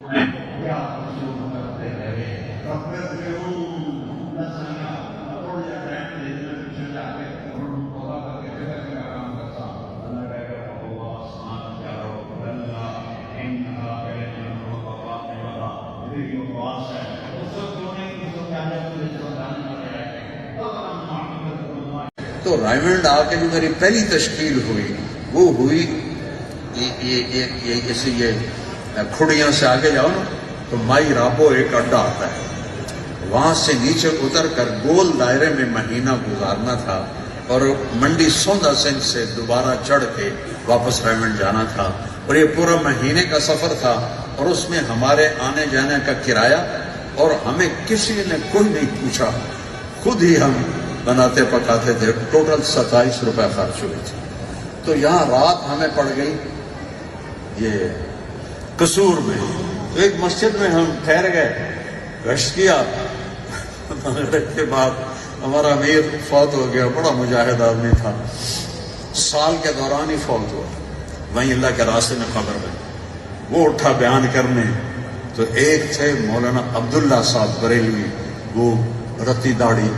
تو رائمنڈ آ کے جو میری پہلی تشکیل ہوئی وہ ہوئی یہ کھڑیاں سے آگے جاؤ نا تو مائی رابو ایک اڈا آتا ہے، وہاں سے نیچے اتر کر گول دائرے میں مہینہ گزارنا تھا اور منڈی سوندا سنگھ سے دوبارہ چڑھ کے واپس رائمنڈ جانا تھا، اور یہ پورا مہینے کا سفر تھا، اور اس میں ہمارے آنے جانے کا کرایہ، اور ہمیں کسی نے کوئی نہیں پوچھا، خود ہی ہم بناتے پکاتے تھے، ٹوٹل 27 روپے خرچ ہوئے تھے۔ تو یہاں رات ہمیں پڑ گئی یہ قصور میں، تو ایک مسجد میں ہم ٹھہر گئے، گشت کیا، مغرب کے بعد ہمارا امیر فوت ہو گیا، بڑا مجاہد آدمی تھا، سال کے دوران ہی فوت ہوا، وہیں اللہ کے راستے میں قبر میں، وہ اٹھا بیان کرنے، تو ایک تھے مولانا عبداللہ صاحب بریلوی، وہ رتی داڑھی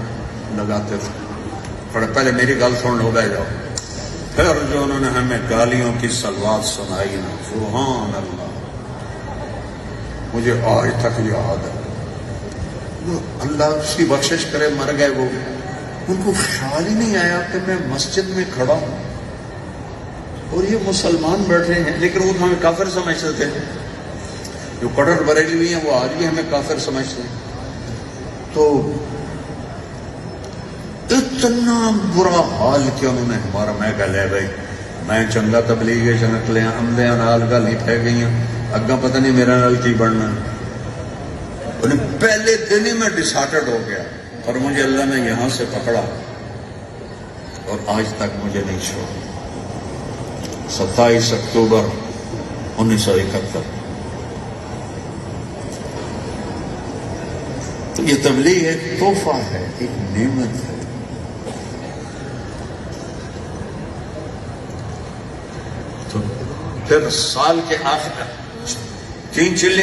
لگاتے تھے، پہلے میری گل سن لو، بہ جاؤ، پھر جو انہوں نے ہمیں گالیوں کی سلوات سنائی نا، سبحان اللہ، مجھے آج تک یاد ہے، اللہ اس کی بخشش کرے، مر گئے وہ، ان کو خیال ہی نہیں آیا کہ میں مسجد میں کھڑا ہوں اور یہ مسلمان بیٹھے ہیں، لیکن وہ ہمیں کافر سمجھتے تھے، جو کٹر بریلوی ہیں وہ آج بھی ہمیں کافر سمجھتے ہیں۔ تو اتنا برا حال کیا انہوں نے ہمارا، میں کہہ لے بھائی میں چنگا تبلیغ چنک لیا، عملے نال گل ہی پہ گئی ہیں، اگا پتہ نہیں میرا نال کی بننا، انہیں پہلے دن ہی میں ڈسارٹڈ ہو گیا، اور مجھے اللہ نے یہاں سے پکڑا اور آج تک مجھے نہیں چھوڑا۔ 27 اکتوبر 1971، تو یہ تبلیغ ایک تحفہ ہے، ایک نعمت ہے۔ تو پھر سال کے آخر 3 چلے